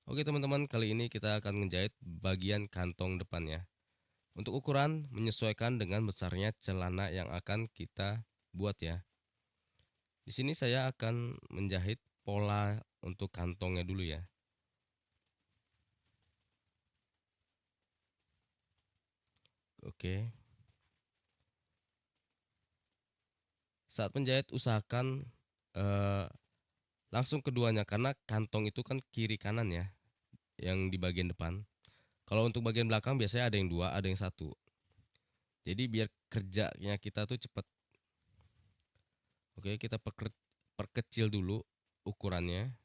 Oke teman-teman, kali ini kita akan menjahit bagian kantong depan ya. Untuk ukuran menyesuaikan dengan besarnya celana yang akan kita buat ya. Di sini saya akan menjahit pola untuk kantongnya dulu ya. Oke. Saat menjahit usahakan eh, langsung keduanya karena kantong itu kan kiri kanan ya, yang di bagian depan. Kalau untuk bagian belakang biasanya ada yang dua, ada yang satu. Jadi biar kerjanya kita tuh cepat. Oke, kita perkecil dulu ukurannya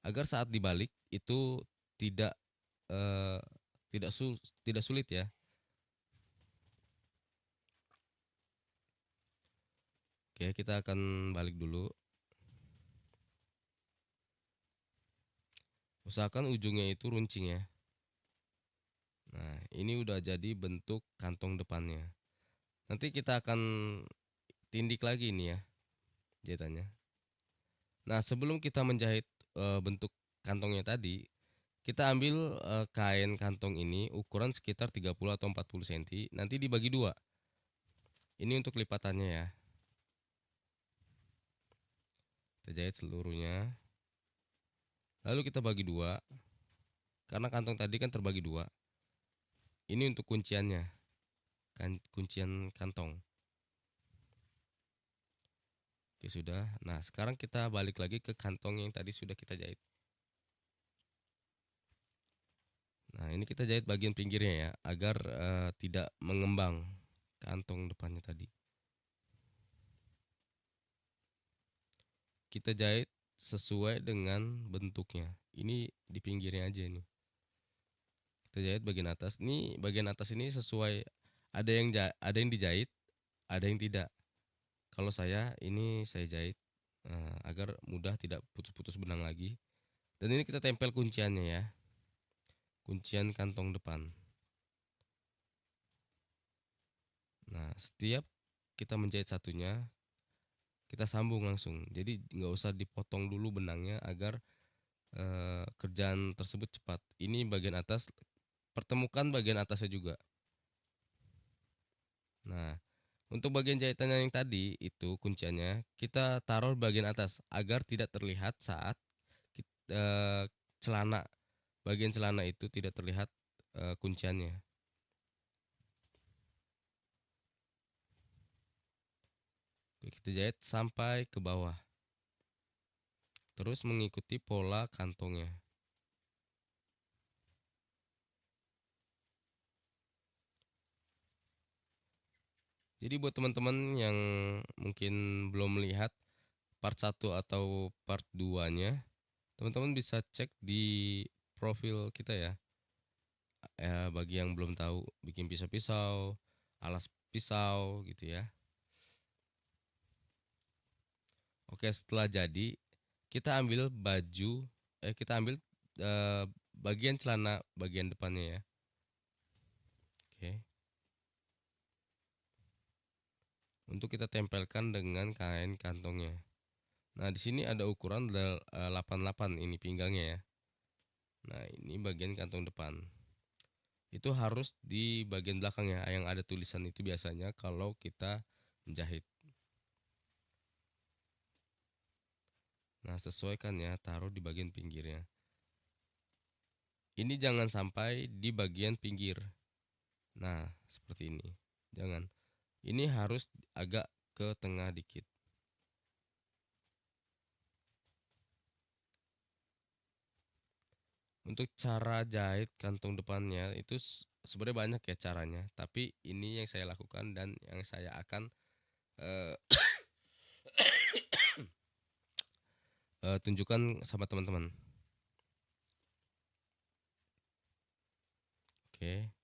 agar saat dibalik itu tidak eh, tidak sulit ya. Oke, kita akan balik dulu. Usahakan ujungnya itu runcing ya. Nah, ini udah jadi bentuk kantong depannya. Nanti kita akan tindik lagi ini ya jahitannya. Nah, sebelum kita menjahit bentuk kantongnya tadi, kita ambil kain kantong ini ukuran sekitar 30 atau 40 cm, nanti dibagi dua. Ini untuk lipatannya ya. Kita jahit seluruhnya. Lalu kita bagi dua, karena kantong tadi kan terbagi dua. Ini untuk kunciannya, kan kuncian kantong. Oke sudah. Nah sekarang kita balik lagi ke kantong yang tadi sudah kita jahit. Nah ini kita jahit bagian pinggirnya ya, agar tidak mengembang kantong depannya tadi. Kita jahit sesuai dengan bentuknya. Ini di pinggirnya aja ini. Kita jahit bagian atas. Nih bagian atas ini sesuai, ada yang dijahit, ada yang tidak. Kalau saya jahit agar mudah tidak putus-putus benang lagi. Dan ini kita tempel kunciannya ya. Kuncian kantong depan. Nah, setiap kita menjahit satunya, kita sambung langsung. Jadi nggak usah dipotong dulu benangnya agar kerjaan tersebut cepat. Ini bagian atas, pertemukan bagian atasnya juga. Nah, untuk bagian jahitan yang tadi itu kunciannya kita taruh bagian atas agar tidak terlihat saat celana, bagian celana itu tidak terlihat kunciannya. Oke, kita jahit sampai ke bawah. Terus mengikuti pola kantongnya. Jadi buat teman-teman yang mungkin belum melihat part satu atau part 2-nya, teman-teman bisa cek di profil kita ya. Bagi yang belum tahu bikin pisau-pisau, alas pisau gitu ya. Oke, setelah jadi kita ambil kita ambil eh, bagian celana bagian depannya ya. Oke. Untuk kita tempelkan dengan kain kantongnya. Nah, di sini ada ukuran 88 ini pinggangnya ya. Nah, ini bagian kantong depan. Itu harus di bagian belakangnya yang ada tulisan itu biasanya kalau kita menjahit. Nah, sesuaikan ya, taruh di bagian pinggirnya. Ini jangan sampai di bagian pinggir. Nah, seperti ini. Jangan. Ini harus agak ke tengah dikit. Untuk cara jahit kantong depannya itu sebenarnya banyak ya caranya, tapi ini yang saya lakukan dan yang saya akan eh, tunjukkan sama teman-teman. Oke.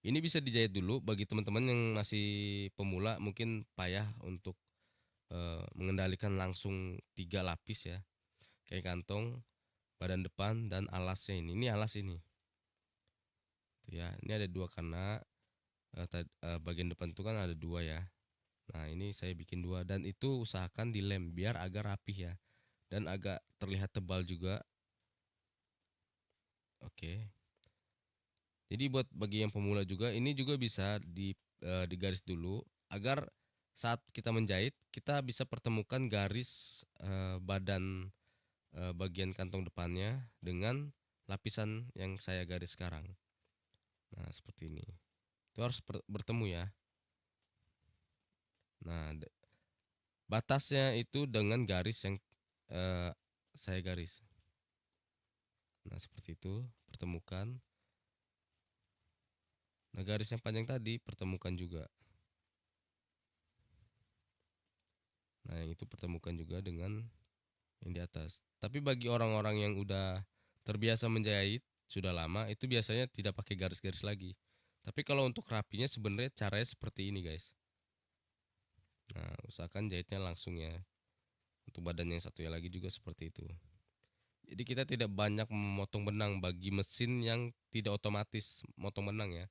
Ini bisa dijahit dulu bagi teman-teman yang masih pemula, mungkin payah untuk mengendalikan langsung 3 lapis ya. Kayak kantong, badan depan dan alasnya ini. Ini alas ini. Tuh ya, ini ada dua karena bagian depan itu kan ada dua ya. Nah, ini saya bikin dua dan itu usahakan dilem biar agak rapih ya dan agak terlihat tebal juga. Oke. Jadi buat bagi yang pemula juga ini juga bisa digaris dulu agar saat kita menjahit kita bisa pertemukan garis badan bagian kantong depannya dengan lapisan yang saya garis sekarang. Nah, seperti ini. Itu harus bertemu ya. Nah, batasnya itu dengan garis yang eh, saya garis. Nah, seperti itu, pertemukan. Nah, garis yang panjang tadi pertemukan juga. Nah, yang itu pertemukan juga dengan yang di atas. Tapi bagi orang-orang yang udah terbiasa menjahit sudah lama, itu biasanya tidak pakai garis-garis lagi. Tapi kalau untuk rapinya sebenarnya caranya seperti ini, guys. Nah, usahakan jahitnya langsung ya. Untuk badan yang satunya lagi juga seperti itu. Jadi kita tidak banyak memotong benang bagi mesin yang tidak otomatis motong benang ya.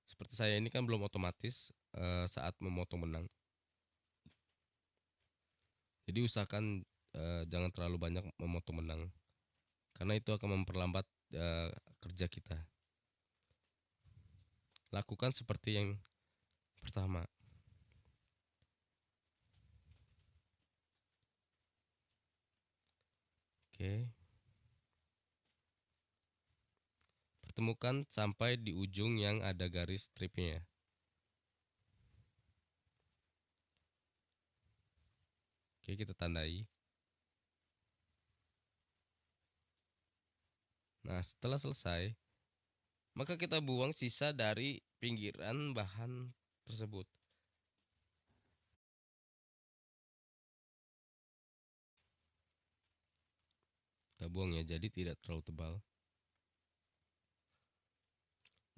Seperti saya ini kan belum otomatis saat memotong benang. Jadi usahakan jangan terlalu banyak memotong benang karena itu akan memperlambat kerja kita. Lakukan seperti yang pertama. Oke. Pertemukan sampai di ujung yang ada garis stripnya. Oke, kita tandai. Nah, setelah selesai, maka kita buang sisa dari pinggiran bahan tersebut. Kita buang ya, jadi tidak terlalu tebal.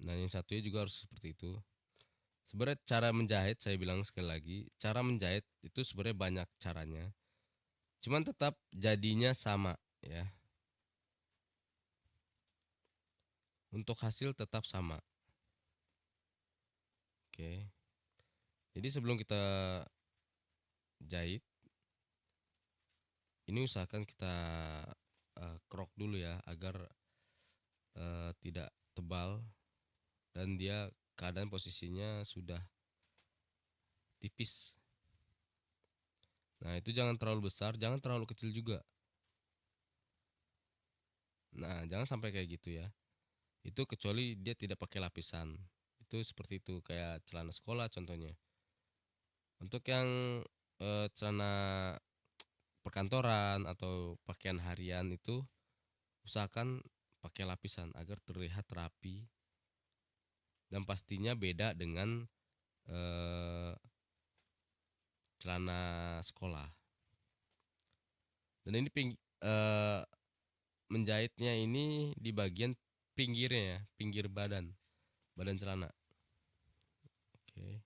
Nah, yang satunya juga harus seperti itu. Sebenarnya cara menjahit, saya bilang sekali lagi, cara menjahit itu sebenarnya banyak caranya. Cuman tetap jadinya sama ya. Untuk hasil tetap sama. Oke. Jadi sebelum kita jahit, ini usahakan kita krok dulu ya agar tidak tebal dan dia keadaan posisinya sudah tipis. Nah, itu jangan terlalu besar, jangan terlalu kecil juga. Nah, jangan sampai kayak gitu ya. Itu kecuali dia tidak pakai lapisan. Itu seperti itu kayak celana sekolah contohnya. Untuk yang celana perkantoran atau pakaian harian itu usahakan pakai lapisan agar terlihat rapi dan pastinya beda dengan eh, celana sekolah. Dan ini menjahitnya ini di bagian pinggirnya ya, pinggir badan celana. Oke.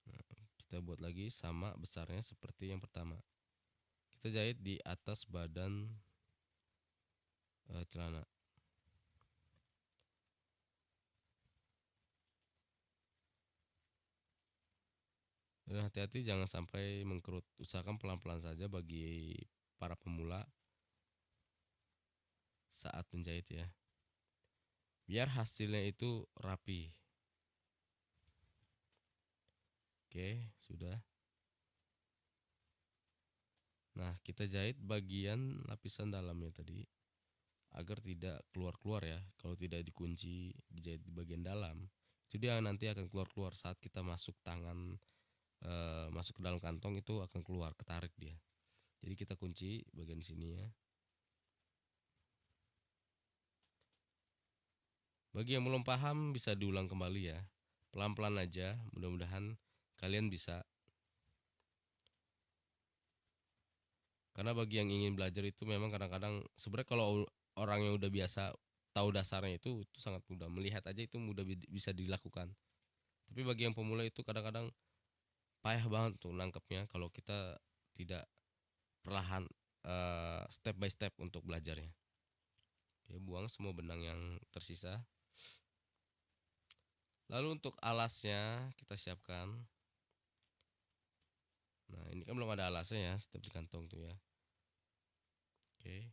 Nah, kita buat lagi sama besarnya seperti yang pertama. Kita jahit di atas badan celana. Dan hati-hati jangan sampai mengkerut. Usahakan pelan-pelan saja bagi para pemula saat menjahit ya. Biar hasilnya itu rapi. Oke, sudah. Nah, kita jahit bagian lapisan dalamnya tadi agar tidak keluar-keluar ya. Kalau tidak dikunci, dijahit di bagian dalam, itu dia nanti akan keluar-keluar saat kita masuk tangan masuk ke dalam kantong itu akan keluar, ketarik dia. Jadi kita kunci bagian sini ya. Bagi yang belum paham bisa diulang kembali ya. Pelan-pelan aja, mudah-mudahan kalian bisa. Karena bagi yang ingin belajar itu memang kadang-kadang sebenarnya kalau orang yang udah biasa tahu dasarnya itu sangat mudah, melihat aja itu mudah bisa dilakukan. Tapi bagi yang pemula itu kadang-kadang payah banget tuh nangkepnya kalau kita tidak perlahan step by step untuk belajarnya. Oke, buang semua benang yang tersisa. Lalu untuk alasnya kita siapkan. Nah, ini kan belum ada alasnya ya, setiap di kantong tuh ya. Oke.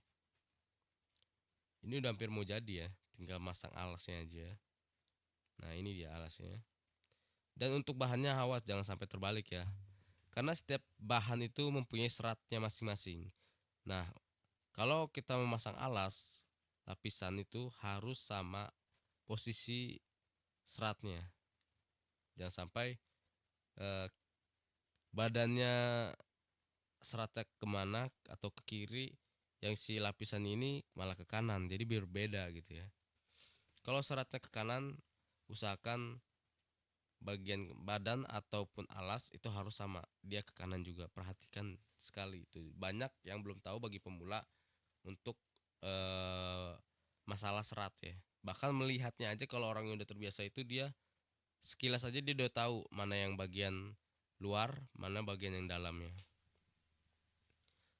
Ini udah hampir mau jadi ya, tinggal masang alasnya aja. Nah, ini dia alasnya. Dan untuk bahannya awas jangan sampai terbalik ya. Karena setiap bahan itu mempunyai seratnya masing-masing. Nah, kalau kita memasang alas, lapisan itu harus sama posisi seratnya. Jangan sampai eh, badannya seratnya kemana atau ke kiri, yang si lapisan ini malah ke kanan, jadi berbeda gitu ya. Kalau seratnya ke kanan, usahakan bagian badan ataupun alas itu harus sama, dia ke kanan juga. Perhatikan sekali itu, banyak yang belum tahu bagi pemula untuk eh, masalah serat ya. Bahkan melihatnya aja, kalau orang yang udah terbiasa itu dia sekilas aja dia udah tahu mana yang bagian luar, mana bagian yang dalamnya.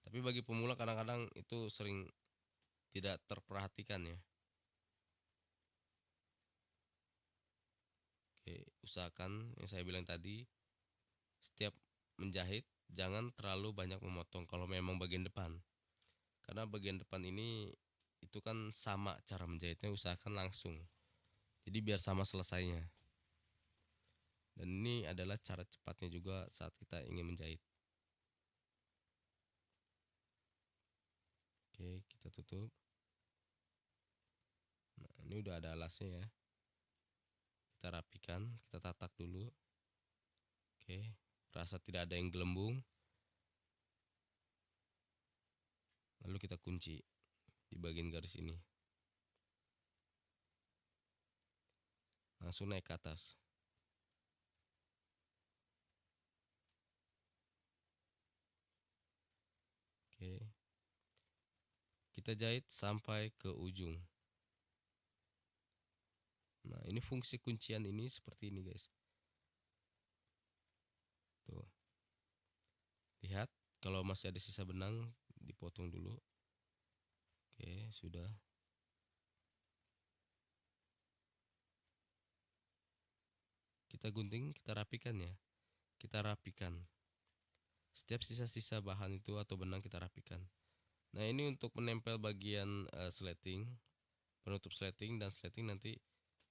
Tapi bagi pemula kadang-kadang itu sering tidak terperhatikan ya. Oke, usahakan yang saya bilang tadi, setiap menjahit jangan terlalu banyak memotong kalau memang bagian depan. Karena bagian depan ini itu kan sama cara menjahitnya, usahakan langsung. Jadi biar sama selesainya. Dan ini adalah cara cepatnya juga saat kita ingin menjahit. Oke, kita tutup. Nah, ini udah ada alasnya ya. Kita rapikan, kita tatak dulu. Oke, rasa tidak ada yang gelembung. Lalu kita kunci di bagian garis ini. Langsung naik ke atas. Oke. Kita jahit sampai ke ujung. Nah, ini fungsi kuncian ini seperti ini, guys. Tuh. Lihat, kalau masih ada sisa benang dipotong dulu. Oke, sudah. Kita gunting, kita rapikan ya. Kita rapikan. Setiap sisa-sisa bahan itu atau benang kita rapikan. Nah, ini untuk menempel bagian sleting, penutup sleting dan sleting nanti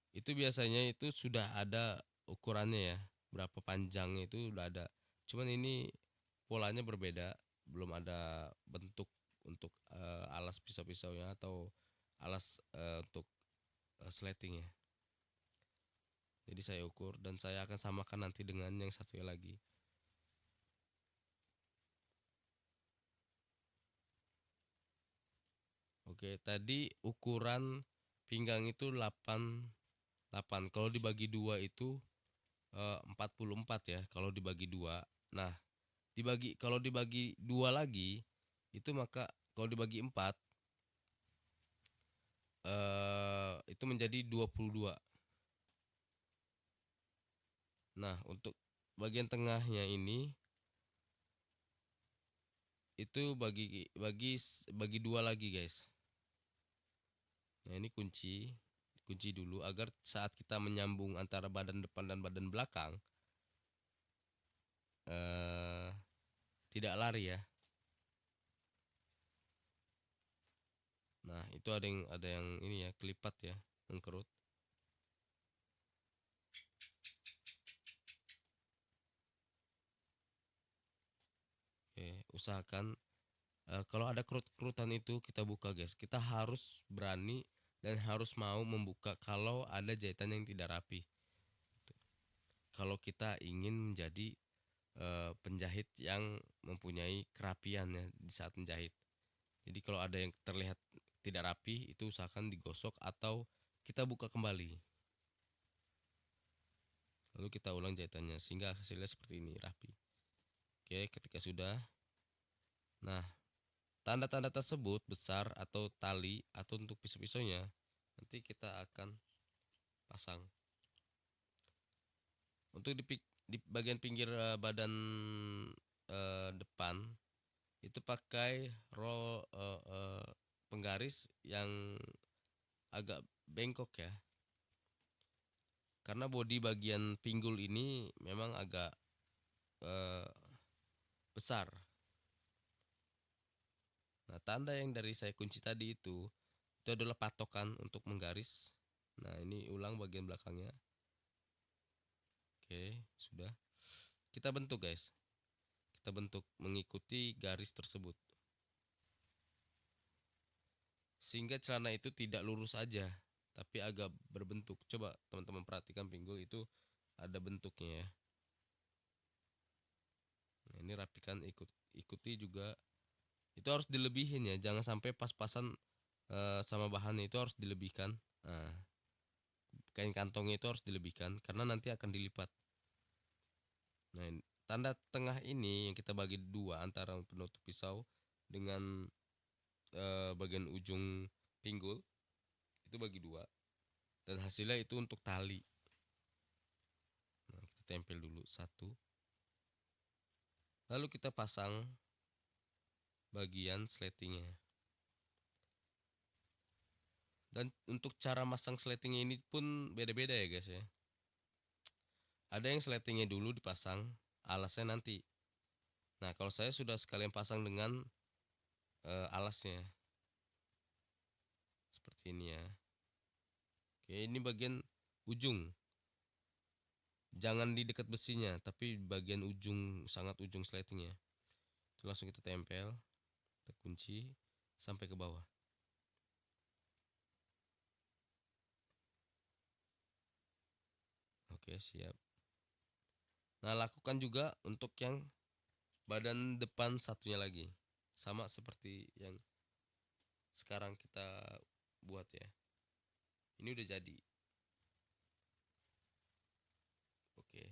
itu biasanya itu sudah ada ukurannya ya. Berapa panjangnya itu udah ada. Cuman ini polanya berbeda, belum ada bentuk untuk alas pisau-pisaunya atau alas untuk sleting ya. Jadi saya ukur dan saya akan samakan nanti dengan yang satunya lagi. Oke, tadi ukuran pinggang itu 8. Kalau dibagi dua itu 44 ya. Kalau dibagi dua. Nah, kalau dibagi dua lagi itu, maka kalau dibagi 4 itu menjadi 22. Nah, untuk bagian tengahnya ini itu bagi dua lagi, guys. Nah, ini kunci dulu agar saat kita menyambung antara badan depan dan badan belakang eh, tidak lari ya. Nah, itu ada yang ini ya, kelipat ya, mengkerut. Oke, usahakan kalau ada kerut-kerutan itu kita buka, guys. Kita harus berani dan harus mau membuka kalau ada jahitan yang tidak rapi. Kalau kita ingin menjadi penjahit yang mempunyai kerapian ya di saat menjahit. Jadi kalau ada yang terlihat tidak rapi itu usahakan digosok atau kita buka kembali. Lalu kita ulang jahitannya sehingga hasilnya seperti ini, rapi. Oke, ketika sudah. Nah, tanda-tanda tersebut besar atau tali atau untuk pisau-pisaunya nanti kita akan pasang. Untuk di bagian pinggir badan depan itu pakai roll penggaris yang agak bengkok ya. Karena bodi bagian pinggul ini memang agak besar. Nah, tanda yang dari saya kunci tadi itu adalah patokan untuk menggaris. Nah, ini ulang bagian belakangnya. Oke, sudah. Kita bentuk, guys. Kita bentuk mengikuti garis tersebut. Sehingga celana itu tidak lurus aja, tapi agak berbentuk. Coba teman-teman perhatikan pinggul itu ada bentuknya ya. Nah, ini rapikan, ikuti juga. Itu harus dilebihin ya, jangan sampai pas-pasan sama bahannya, itu harus dilebihkan. Nah, kain kantongnya itu harus dilebihkan karena nanti akan dilipat. Nah, tanda tengah ini yang kita bagi dua antara penutup pisau dengan bagian ujung pinggul itu bagi dua, dan hasilnya itu untuk tali. Nah, kita tempel dulu satu, lalu kita pasang bagian sletingnya. Dan untuk cara masang sletingnya ini pun beda-beda ya guys ya. Ada yang sletingnya dulu dipasang, alasnya nanti. Nah, kalau saya sudah sekalian pasang dengan alasnya seperti ini ya. Oke, ini bagian ujung, jangan di dekat besinya tapi bagian ujung, sangat ujung sletingnya itu langsung kita tempel, kita kunci sampai ke bawah. Oke, siap. Nah, lakukan juga untuk yang badan depan satunya lagi, sama seperti yang sekarang kita buat ya. Ini udah jadi. Oke.